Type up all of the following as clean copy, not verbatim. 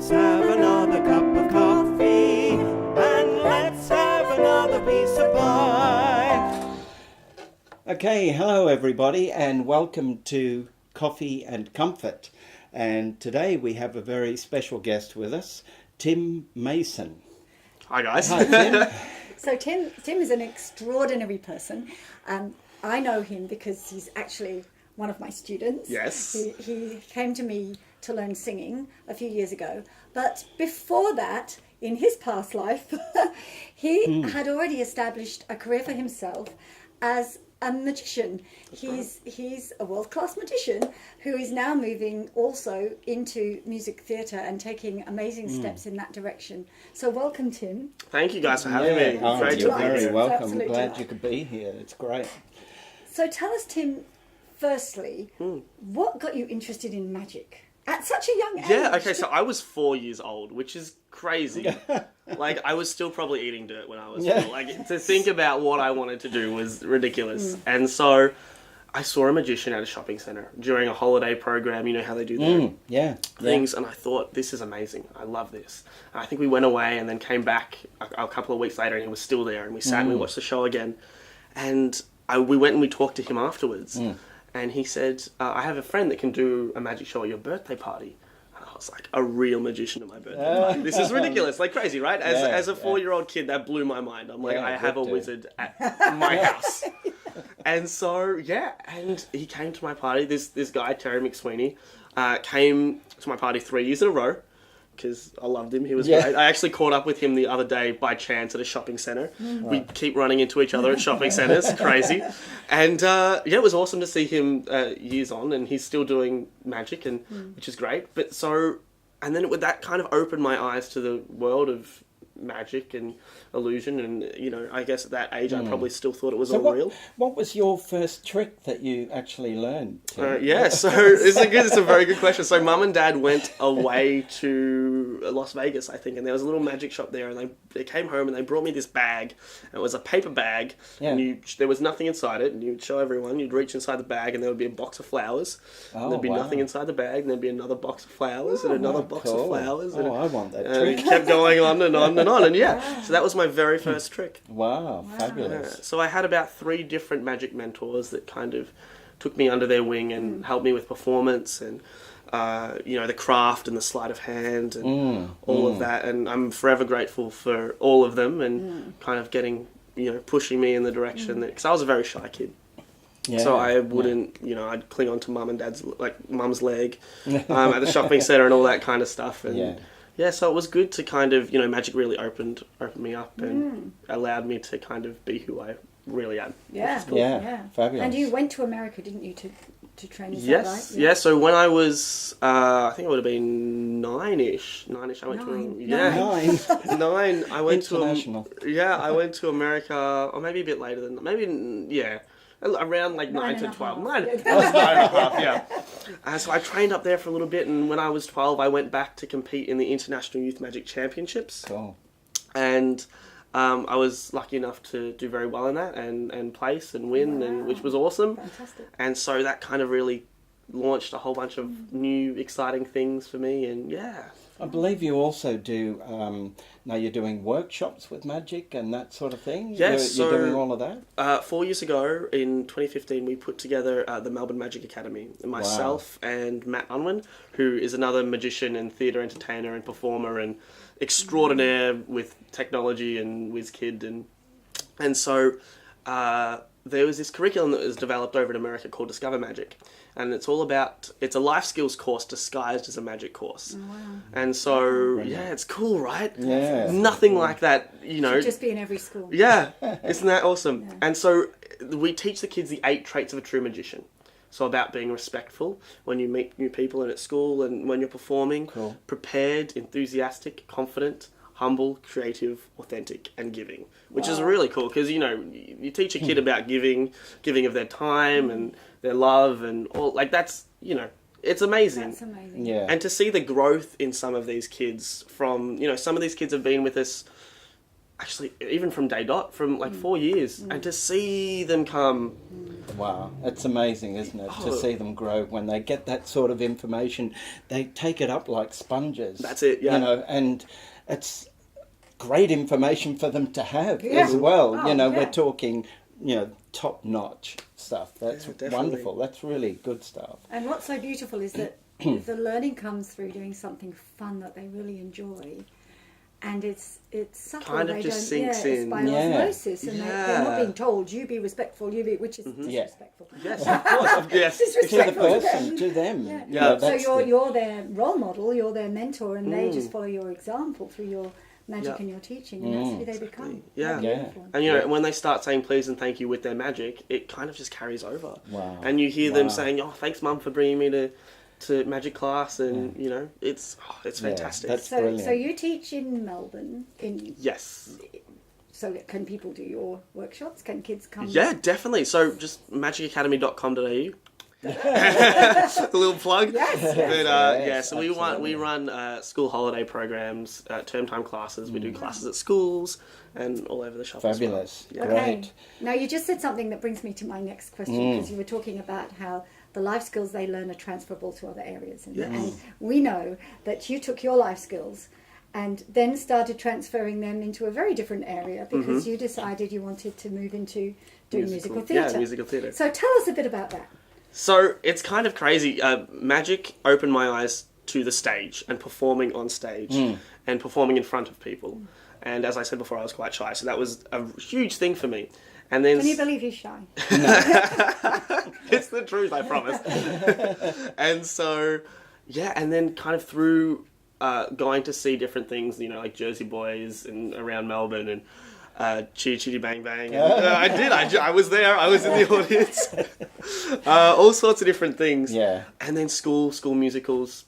Let's have another cup of coffee, and let's have another piece of pie. Okay, hello everybody, and welcome to Coffee and Comfort. And today we have a very special guest with us, Tim Mason. Hi guys. Hi, Tim. So Tim is an extraordinary person. I know him because he's actually one of my students. Yes. He came to me to learn singing a few years ago. But before that, in his past life, he had already established a career for himself as a magician. He's a world-class magician who is now moving also into music theatre and taking amazing steps in that direction. So welcome, Tim. Thank you guys for having me. Oh, Great you're to be very here. welcome. Absolute Glad delight. you could be here. It's great. So tell us, Tim, firstly, what got you interested in magic at such a young age? Yeah, okay, so I was 4 years old, which is crazy. Like, I was still probably eating dirt when I was 4. Like, to think about what I wanted to do was ridiculous. And so, I saw a magician at a shopping centre during a holiday program, you know how they do their things, and I thought, this is amazing. I love this. And I think we went away and then came back a couple of weeks later and he was still there, and we sat and we watched the show again. And we went and we talked to him afterwards. And he said, I have a friend that can do a magic show at your birthday party. And I was like, a real magician at my birthday party. This is ridiculous, like crazy, right? As a 4-year-old kid, that blew my mind. I'm like, I have a wizard at my house. And so, and he came to my party. This guy, Terry McSweeney, came to my party 3 years in a row, because I loved him. He was great. I actually caught up with him the other day by chance at a shopping centre. We keep running into each other at shopping centres. Crazy. And it was awesome to see him years on, and he's still doing magic, and which is great. And then that kind of opened my eyes to the world of magic and illusion, and I guess at that age I probably still thought it was all real. What was your first trick that you actually learned? So it's a very good question. So Mum and Dad went away to Las Vegas, I think, and there was a little magic shop there, and they came home and they brought me this bag. It was a paper bag, and there was nothing inside it, and you'd show everyone, you'd reach inside the bag and there would be a box of flowers, and there'd be nothing inside the bag, and there'd be another box of flowers and another box of flowers, and I want that and trick. it kept going on and on and on, and so that was my very first trick. Wow, fabulous. So I had about 3 different magic mentors that kind of took me under their wing and helped me with performance and the craft and the sleight of hand and all of that, and I'm forever grateful for all of them and kind of getting pushing me in the direction that, because I was a very shy kid. So I wouldn't, I'd cling on to Mum and Dad's, Mum's leg at the shopping centre and all that kind of stuff. And so it was good to kind of, magic really opened me up and allowed me to kind of be who I really am. Yeah, Cool. Fabulous. And you went to America, didn't you, to train? Is that right? Yeah. So when I was, I think it would have been nine-ish. I went to 9. 9. I went International. I went to America, or maybe a bit later than that. Maybe around 9 to 12. 9. I was 9.5. So I trained up there for a little bit, and when I was 12, I went back to compete in the International Youth Magic Championships. Cool. And I was lucky enough to do very well in that and place and win, and which was awesome. Fantastic. And so that kind of really launched a whole bunch of new exciting things for me, and I believe you also do, now you're doing workshops with magic and that sort of thing? Yes. You're doing all of that? 4 years ago, in 2015, we put together the Melbourne Magic Academy. And myself and Matt Unwin, who is another magician and theatre entertainer and performer and extraordinaire with technology and whiz kid. And so there was this curriculum that was developed over in America called Discover Magic. And it's a life skills course disguised as a magic course. Oh, wow. And so, it's cool, right? Yeah. Nothing like that, Should just be in every school. Yeah, isn't that awesome? Yeah. And so we teach the kids the 8 traits of a true magician. So about being respectful when you meet new people and at school and when you're performing. Cool. Prepared, enthusiastic, confident, humble, creative, authentic, and giving. Which is really cool because, you teach a kid about giving of their time and their love and all, that's, it's amazing. That's amazing. Yeah. And to see the growth in some of these kids from, some of these kids have been with us actually even from day dot, from 4 years, and to see them come Wow, it's amazing, isn't it, to see them grow when they get that sort of information. They take it up like sponges. That's it, yeah. You know, and it's great information for them to have Yeah. as well. Oh, You know, yeah. we're talking, you know, top-notch stuff. That's Yeah, definitely. wonderful. That's really good stuff. And what's so beautiful is that the learning comes through doing something fun that they really enjoy, and it's subtle. Kind of They just don't- sinks it's in. by Yeah. osmosis, and they're not Yeah. being told you be respectful, which is Yeah. disrespectful. Yes, of course. Yes. To the Disrespectful to person, them. to them. Yeah. You know, So that's you're their role model, you're their mentor, and they just follow your example through your magic Yeah. and your teaching, and that's who they become. Yeah. They're Yeah. beautiful. And you know, when they start saying please and thank you with their magic, it kind of just carries over. Wow. And you hear them Wow. saying, "Oh, thanks, Mum, for bringing me to magic class," and you know, it's fantastic. that's So brilliant. you teach in Melbourne. Yes. So can people do your workshops? Can kids come? Yeah, definitely. So just magicacademy.com.au. A little plug. Yes, yes. But Yes, yeah, so we absolutely. run school holiday programs, term time classes. We do classes at schools and all over the shop. as well. Fabulous. Yeah. Okay. Great. Now you just said something that brings me to my next question, because you were talking about how the life skills they learn are transferable to other areas, and, Yes. and we know that you took your life skills and then started transferring them into a very different area because you decided you wanted to move into doing musical theatre. Yeah, musical theatre. So tell us a bit about that. So it's kind of crazy. Magic opened my eyes to the stage and performing on stage and performing in front of people. And as I said before, I was quite shy, so that was a huge thing for me. And then Can you believe he's shy? it's the truth, I promise. And so, yeah, and then kind of through going to see different things, you know, like Jersey Boys and around Melbourne and Chitty Chitty Bang Bang. And, I was there. I was in the audience. All sorts of different things. Yeah. And then school musicals.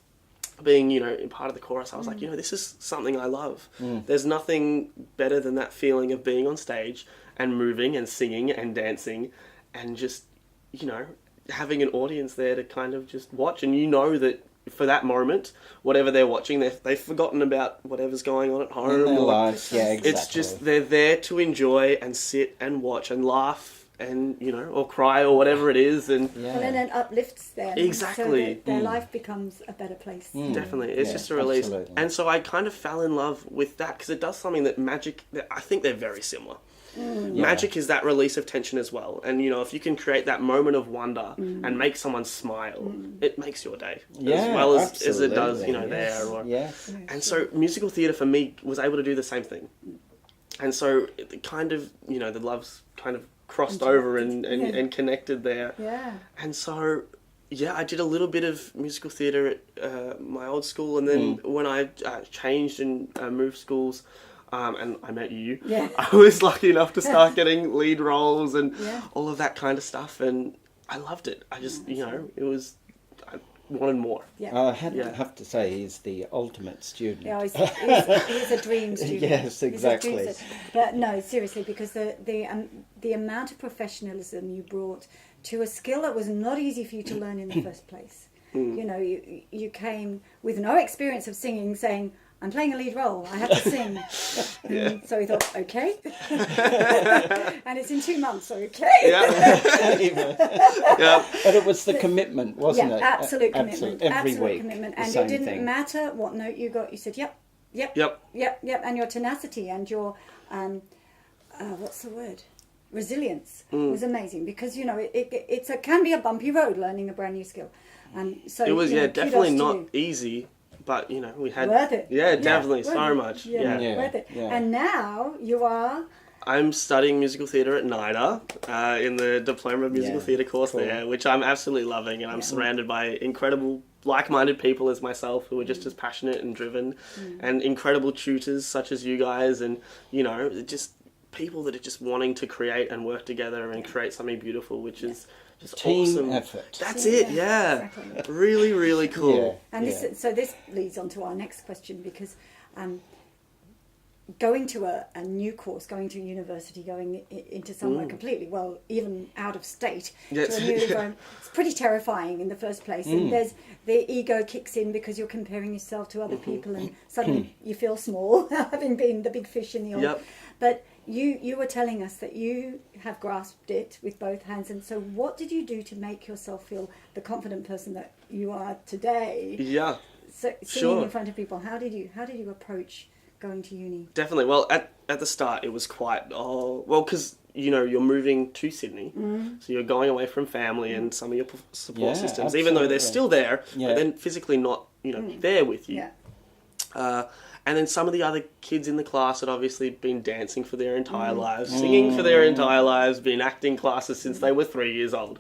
Being, you know, part of the chorus, I was like, you know, this is something I love. There's nothing better than that feeling of being on stage and moving and singing and dancing and just, you know, having an audience there to kind of just watch. And you know that for that moment, whatever they're watching, they've forgotten about whatever's going on at home. In their or- lives, yeah, exactly. It's just they're there to enjoy and sit and watch and laugh and, you know, or cry or whatever it is. And Yeah. And then it uplifts them. Exactly. So that their life bemes a better place. definitely, it's Yeah, just a release. absolutely. And so I kind of fell in love with that because it does something that magic, I think they're very similar. Magic is that release of tension as well. And, you know, if you can create that moment of wonder and make someone smile, it makes your day. Yeah, as well as it does, you know, absolutely. there. Or, Yes. And so musical theatre for me was able to do the same thing. And so it kind of, you know, the loves kind of crossed over and connected there. Yeah. And so, yeah, I did a little bit of musical theatre at my old school. And then when I changed and moved schools, and I met you, Yeah. I was lucky enough to start getting lead roles and Yeah. all of that kind of stuff. And I loved it. I just, you know, I wanted more. Yeah. I Yeah. have to say he's the ultimate student. Yeah, he's a dream student. Yes, He's a dream exactly. student. But no, seriously, because the amount of professionalism you brought to a skill that was not easy for you to learn in the first place. You know, you came with no experience of singing, saying, "I'm playing a lead role. I have to sing." And so we thought, okay, and it's in 2 months, so okay. Yeah. Yeah. But it was the commitment, wasn't it? Absolute commitment. Every absolute week. commitment. the And same it didn't thing. matter what note you got. You said, "Yep, yep, Yep. yep," and your tenacity and your what's the word? Resilience was amazing, because you know it can be a bumpy road learning a brand new skill. So It was, you know, yeah, definitely kudos to not you. easy, but, you know, we had... Worth it. Yeah, definitely, worth so it. much. Yeah, Yeah. worth it. yeah. And now you are. I'm studying musical theatre at N.I.D.A. In the Diploma Musical Yeah, Theatre course cool. there, which I'm absolutely loving, and I'm surrounded by incredible like-minded people as myself who are just as passionate and driven, and incredible tutors such as you guys, and, you know, just people that are just wanting to create and work together and create something beautiful, which is just Team awesome. effort. That's Yeah, it, yeah. exactly. Really, really cool. Yeah. And this leads on to our next question, because going to a new course, going to university, going into somewhere completely, well, even out of state, Yes. to a new environment, it's pretty terrifying in the first place. And there's the ego kicks in because you're comparing yourself to other people, and suddenly you feel small, having been the big fish in the oil. Yep. But you were telling us that you have grasped it with both hands. And so what did you do to make yourself feel the confident person that you are today? Yeah. So singing Sure. in front of people, how did you approach going to uni? Definitely. Well, at the start, it was quite, because, you're moving to Sydney, so you're going away from family and some of your support Yeah, systems, even though they're absolutely. still there, Yeah. but then physically not, there with you. Yeah. And then some of the other kids in the class had obviously been dancing for their entire lives, singing for their entire lives, been acting classes since they were 3 years old.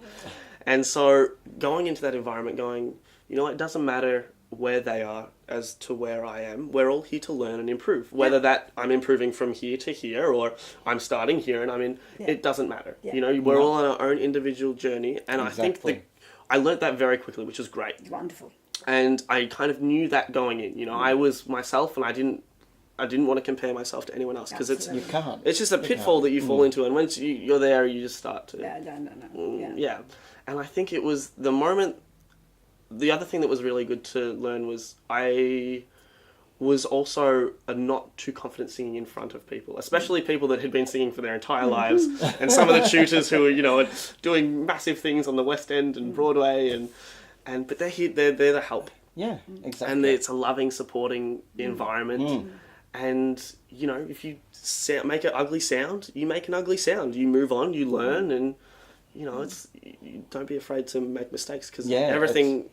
And so going into that environment going, it doesn't matter where they are as to where I am. We're all here to learn and improve. Whether that I'm improving from here to here or I'm starting here and it doesn't matter. Yeah. We're all on our own individual journey. And Exactly. I think I learnt that very quickly, which was great. Wonderful. And I kind of knew that going in. I was myself and I didn't want to compare myself to anyone else because Absolutely. You can't. it's just a pitfall that you fall into. And once you're there, you just start to... Yeah, no. Yeah. And I think it was the moment... The other thing that was really good to learn was I was also a not too confident singing in front of people, especially people that had been singing for their entire lives, and some of the tutors who were, doing massive things on the West End and Broadway, but they're here, they're there to help, Yeah, exactly. and it's a loving, supporting environment, and if you make an ugly sound, you make an ugly sound, you move on, you learn, and you don't be afraid to make mistakes because everything,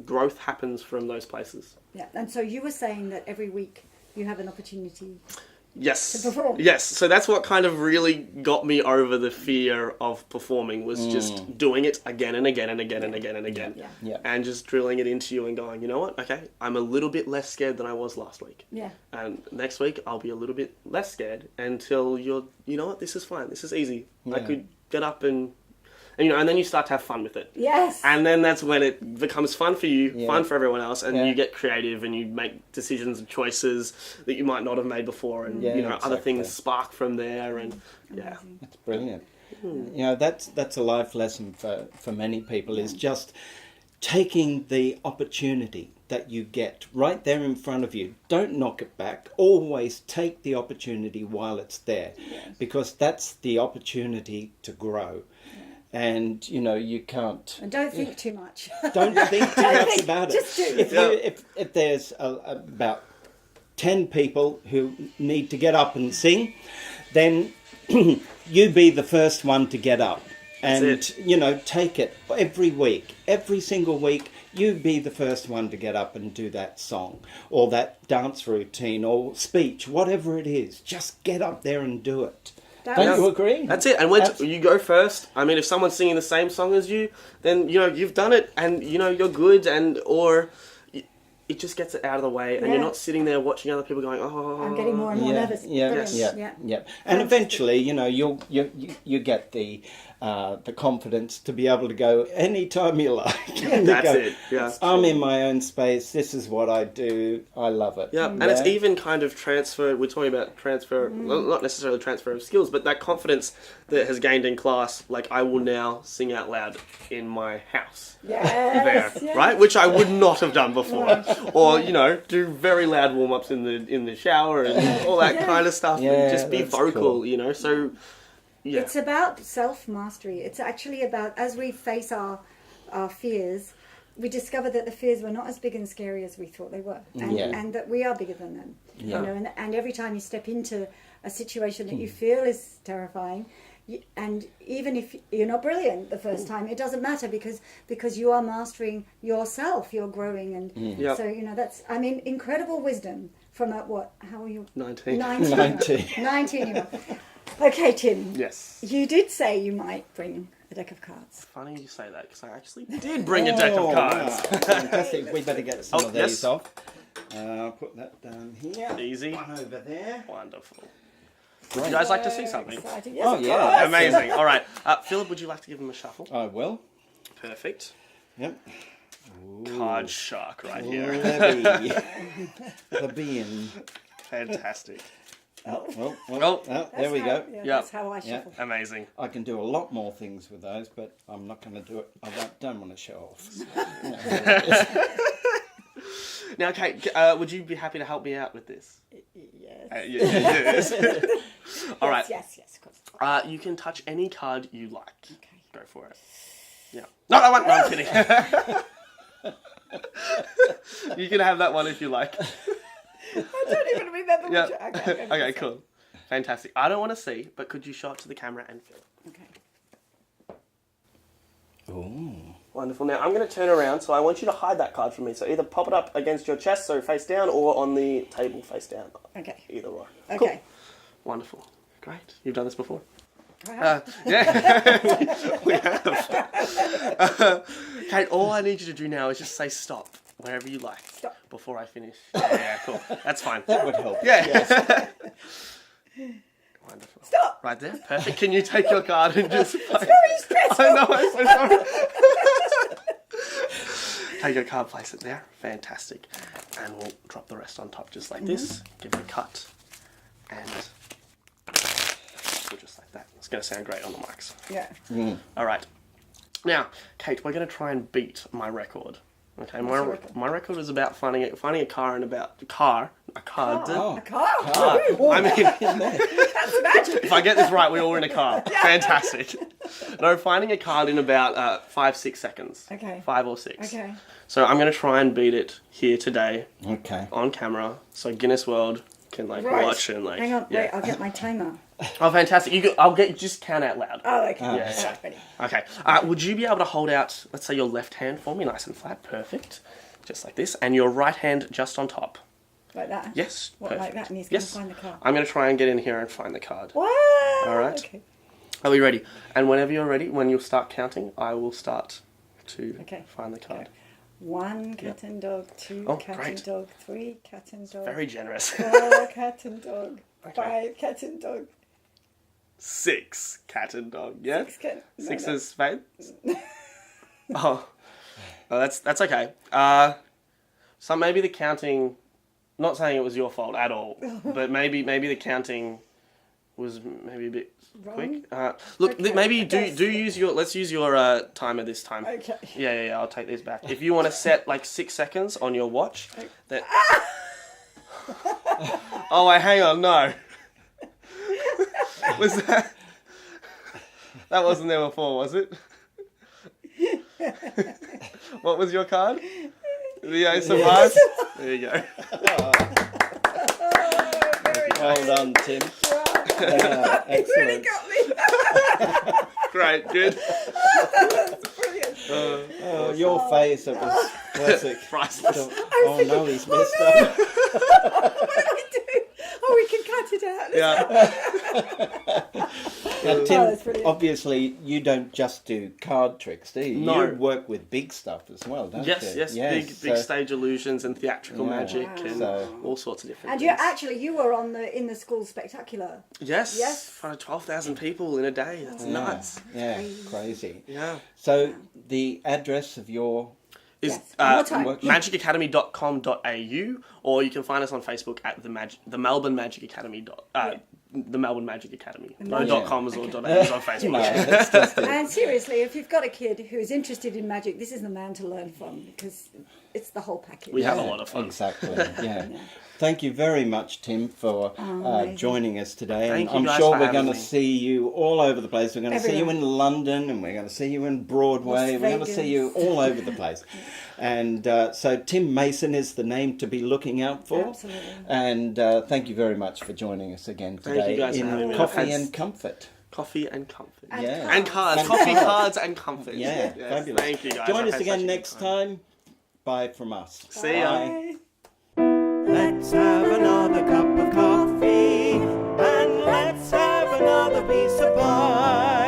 growth happens from those places. Yeah, and so you were saying that every week you have an opportunity Yes. to perform. Yes. So that's what kind of really got me over the fear of performing was just doing it again and again and again and again and again. Yeah. Yeah. And just drilling it into you and going, you know what? Okay, I'm a little bit less scared than I was last week. Yeah. And next week I'll be a little bit less scared until you know what? This is fine. This is easy. I Yeah. could get up and and then you start to have fun with it. Yes. And then that's when it becomes fun for you, Yeah. fun for everyone else, and Yeah. you get creative and you make decisions and choices that you might not have made before, and Yeah, other exactly. things spark from there, and Amazing. That's brilliant. That's a life lesson for many people is just taking the opportunity that you get right there in front of you. Don't knock it back. Always take the opportunity while it's there, because that's the opportunity to grow. And you can't. And don't think too much. Don't think too much about it. Just do. If there's about 10 people who need to get up and sing, then you be the first one to get up. And, That's take it every week. Every single week, you be the first one to get up and do that song or that dance routine or speech, whatever it is. Just get up there and do it. Don't you agree? That's it. And when you go first, if someone's singing the same song as you, then you've done it, and you're good, or it just gets it out of the way, and you're not sitting there watching other people going, "Oh, I'm getting more and more nervous. Brilliant. Yeah. And eventually, you'll get the confidence to be able to go anytime you like. And That's go, it. Yeah. I'm in my own space. This is what I do. I love it. Yeah, and it's even kind of transfer. We're talking about transfer, not necessarily transfer of skills, but that confidence that has gained in class. Like I will now sing out loud in my house. Yes. There, right? Which I would not have done before, or do very loud warm ups in the shower and all that kind of stuff, Yeah, and just be that's vocal. cool. So yeah, It's about self-mastery. It's actually about, as we face our fears, we discover that the fears were not as big and scary as we thought they were. And that we are bigger than them. Yeah. And every time you step into a situation that you feel is terrifying, and even if you're not brilliant the first time, it doesn't matter because you are mastering yourself, you're growing. And so, that's, incredible wisdom from how are you? 19. 19-year-old. Okay, Tim. Yes. You did say you might bring a deck of cards. Funny you say that because I actually did bring a deck of cards. Wow. Fantastic. We better get some of these yes. off. Put that down here. Easy. One over there. Wonderful. Would you guys like to see something? Exciting. Yes, Oh, of yeah. course. Amazing. All right. Philip, would you like to give him a shuffle? I will. Perfect. Yep. Card shark right here. Libby. Libyan. Fantastic. There we go. Yeah, Yep. that's how I Yeah. shuffle. Amazing. I can do a lot more things with those, but I'm not going to do it. Don't want to show off. Now, Kate, would you be happy to help me out with this? Yes. Yes. All right. Yes, of course. You can touch any card you like. Okay. Go for it. Yeah. No, I'm kidding. You can have that one if you like. I don't even remember Yeah. which. Okay, Okay, cool. Fantastic. I don't want to see, but could you show it to the camera and feel? Okay. Ooh. Wonderful. Now, I'm going to turn around, so I want you to hide that card from me. So either pop it up against your chest, so face down, or on the table face down. Okay. Either or. Okay. Cool. Wonderful. Great. You've done this before? Wow. Yeah. We have. Kate, all I need you to do now is just say stop wherever you like. Stop. Before I finish. Yeah, cool. That's fine. That would help. Yeah. Wonderful. Stop. Right there. Perfect. Can you take your card and just... Very stressful. I know, I'm so sorry. Take your card, place it there. Fantastic. And we'll drop the rest on top just like this. Give it a cut. And we'll just like that. It's going to sound great on the mics. Yeah. All right. Now, Kate, we're going to try and beat my record. Okay, your record? my record is about finding a car and about a card. A car. I mean, That's magic. if I get this right, we're all in a car. Fantastic. No, finding a card in about 5-6 seconds. Okay. 5 or 6. Okay. So I'm going to try and beat it here today Okay. on camera, so Guinness World can Right. watch and Hang on. Yeah. Wait. I'll get my timer. Oh, fantastic! I'll get just count out loud. Oh, okay. Yeah. All right, ready. Okay. Would you be able to hold out, let's say, your left hand for me, nice and flat, perfect, just like this, and your right hand just on top? Like that. Yes. What, perfect. like that? And he's going to Yes. find the card. I'm going to try and get in here and find the card. What? All right. Okay. Are we ready? And whenever you're ready, when you start counting, I will start to Okay. find the card. Okay. 1 cat and dog, 2 Oh, cat great. and dog, 3 cat and dog, Very generous. 4 cat and dog, Okay. 5 cat and dog, 6 cat and dog. Yeah. 6 cat. No, 6 no. is spades. Oh, that's okay. So maybe the counting. Not saying it was your fault at all, but maybe the counting was maybe a bit Wrong? quick. Look, Okay, maybe I do guess. use your. Let's use your timer this time. Okay. Yeah. I'll take these back. If you want to set like 6 seconds on your watch, that. Oh wait, hang on, no. Was that? That wasn't there before, was it? What was your card? The Ace of Hearts. There you go. Well done, Tim. It really Excellent. got me. Great, good. Brilliant. Oh, your face, it was classic. Priceless. Oh no, he's messed up. What did I do? Oh, we can cut it out. Yeah. Now, Tim, that's brilliant. obviously you don't just do card tricks, do you? No. You work with big stuff as well, don't Yes, you? yes. Big so- stage illusions and theatrical Yeah. magic Wow. and So- all sorts of different And things. you were on in the school spectacular. Yes. Yes. In front of 12,000 people in a day. That's Yeah, nuts. Yeah, crazy. Yeah. So the address of your Is Yes. One more time. magicacademy.com.au, or you can find us on Facebook at the Melbourne Magic Academy. The Melbourne Magic Academy. No Yeah. .coms or .aus on Facebook. No, that's just it. And seriously, if you've got a kid who's interested in magic, this is the man to learn from because it's the whole package. We have a lot of fun. Exactly. Yeah. Thank you very much, Tim, for amazing. joining us today. Thank and you I'm guys sure for we're having going to me. see you all over the place. We're going to see you in Everywhere. London, and we're going to see you in Broadway. Las We're going to see you Vegas. all over the place. And so Tim Mason is the name to be looking out for. Absolutely. And thank you very much for joining us again Thank you today guys for in having me. Coffee That's- and Comfort. Coffee and comfort. And Yeah. And cards. And Coffee, cards. cards, and comfort. Yeah, Yes, fabulous. Thank you guys. Join I've us had such a again good next time. Bye from us. See ya. Bye. Let's have another cup of coffee and let's have another piece of pie.